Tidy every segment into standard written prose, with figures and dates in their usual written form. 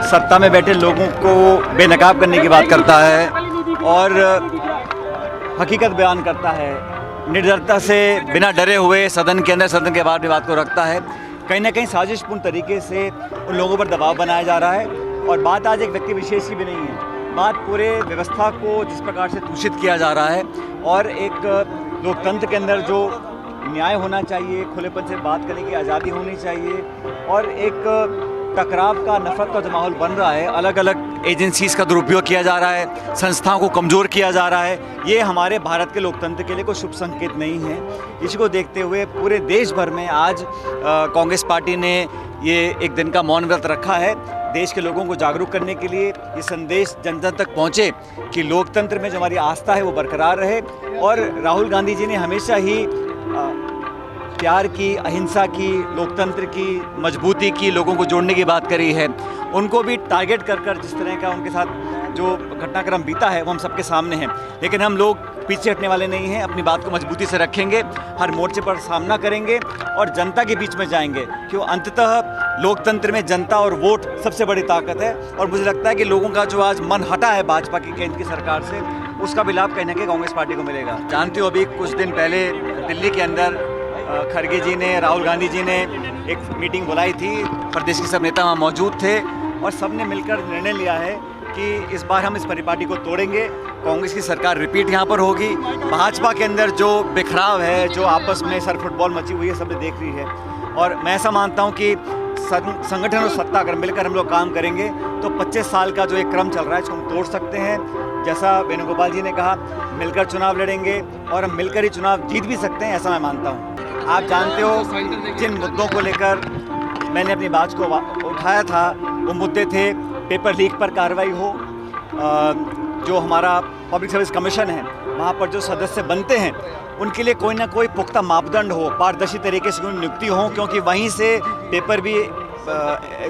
सत्ता में बैठे लोगों को बेनकाब करने की बात करता है और हकीकत बयान करता है। निर्डरता से बिना डरे हुए सदन के अंदर सदन के बाहर भी बात को रखता है। कहीं ना कहीं साजिशपूर्ण तरीके से उन लोगों पर दबाव बनाया जा रहा है और बात आज एक व्यक्ति विशेष की भी नहीं है, बात पूरे व्यवस्था को जिस प्रकार से दूषित किया जा रहा है और एक लोकतंत्र के अंदर जो न्याय होना चाहिए, खुलेपन से बात करने की आज़ादी होनी चाहिए और एक टकराव का, नफरत का जो माहौल बन रहा है, अलग अलग एजेंसीज़ का दुरुपयोग किया जा रहा है, संस्थाओं को कमज़ोर किया जा रहा है, ये हमारे भारत के लोकतंत्र के लिए कोई शुभ संकेत नहीं है। इसी को देखते हुए पूरे देश भर में आज कांग्रेस पार्टी ने ये एक दिन का मौन व्रत रखा है, देश के लोगों को जागरूक करने के लिए। ये संदेश जन जन तक पहुँचे कि लोकतंत्र में जो हमारी आस्था है वो बरकरार रहे। और राहुल गांधी जी ने हमेशा ही प्यार की, अहिंसा की, लोकतंत्र की मजबूती की, लोगों को जोड़ने की बात करी है। उनको भी टारगेट कर कर जिस तरह का उनके साथ जो घटनाक्रम बीता है वो हम सबके सामने है, लेकिन हम लोग पीछे हटने वाले नहीं हैं। अपनी बात को मजबूती से रखेंगे, हर मोर्चे पर सामना करेंगे और जनता के बीच में जाएंगे, क्यों अंततः लोकतंत्र में जनता और वोट सबसे बड़ी ताकत है। और मुझे लगता है कि लोगों का जो आज मन हटा है भाजपा की, केंद्र की सरकार से, उसका भी लाभ कहीं ना कहीं कांग्रेस पार्टी को मिलेगा। जानते हो, अभी कुछ दिन पहले दिल्ली के अंदर खड़गे जी ने, राहुल गांधी जी ने एक मीटिंग बुलाई थी, प्रदेश के सब नेता वहाँ मौजूद थे और सब ने मिलकर निर्णय लिया है कि इस बार हम इस परिपाटी को तोड़ेंगे, कांग्रेस की सरकार रिपीट यहाँ पर होगी। भाजपा के अंदर जो बिखराव है, जो आपस में सर फुटबॉल मची हुई है, सब ने देख रही है। और मैं ऐसा मानता हूँ कि संगठन और सत्ता अगर मिलकर हम लोग काम करेंगे तो 25 साल का जो एक क्रम चल रहा है इसको हम तोड़ सकते हैं। जैसा वेणुगोपाल जी ने कहा, मिलकर चुनाव लड़ेंगे और हम मिलकर ही चुनाव जीत भी सकते हैं, ऐसा मैं मानता हूँ। आप जानते हो, जिन मुद्दों को लेकर मैंने अपनी बात को उठाया था वो मुद्दे थे, पेपर लीक पर कार्रवाई हो, जो हमारा पब्लिक सर्विस कमीशन है वहाँ पर जो सदस्य बनते हैं उनके लिए कोई ना कोई पुख्ता मापदंड हो, पारदर्शी तरीके से उनकी नियुक्ति हो, क्योंकि वहीं से पेपर भी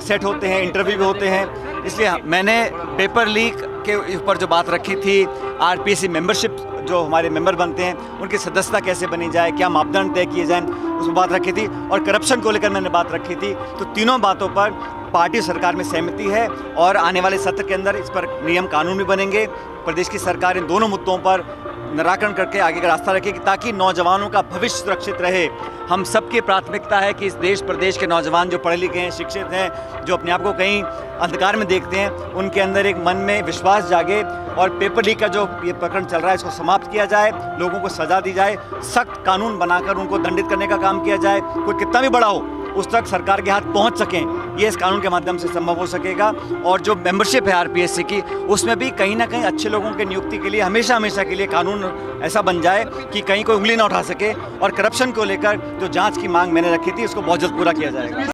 सेट होते हैं, इंटरव्यू भी होते हैं। इसलिए मैंने पेपर लीक के ऊपर जो बात रखी थी, आरपीएससी मेंबरशिप जो हमारे मेंबर बनते हैं उनकी सदस्यता कैसे बनी जाए, क्या मापदंड तय किए जाएं, उसमें बात रखी थी। और करप्शन को लेकर मैंने बात रखी थी। तो तीनों बातों पर पार्टी सरकार में सहमति है और आने वाले सत्र के अंदर इस पर नियम कानून भी बनेंगे। प्रदेश की सरकार इन दोनों मुद्दों पर निराकरण करके आगे का रास्ता रखेगी ताकि नौजवानों का भविष्य सुरक्षित रहे। हम सबकी प्राथमिकता है कि इस देश प्रदेश के नौजवान जो पढ़े लिखे हैं, शिक्षित हैं, जो अपने आप को कहीं अंधकार में देखते हैं, उनके अंदर एक मन में विश्वास जागे और पेपर लीक का जो ये प्रकरण चल रहा है इसको समाप्त किया जाए, लोगों को सजा दी जाए, सख्त कानून बनाकर उनको दंडित करने का काम किया जाए। कोई कितना भी बड़ा हो उस तक सरकार के हाथ पहुंच सकें, ये इस कानून के माध्यम से संभव हो सकेगा। और जो मेंबरशिप है आरपीएससी की, उसमें भी कहीं ना कहीं अच्छे लोगों के नियुक्ति के लिए हमेशा हमेशा के लिए कानून ऐसा बन जाए कि कहीं कोई उंगली ना उठा सके। और करप्शन को लेकर जो जांच की मांग मैंने रखी थी उसको बहुत जल्द पूरा किया जाएगा।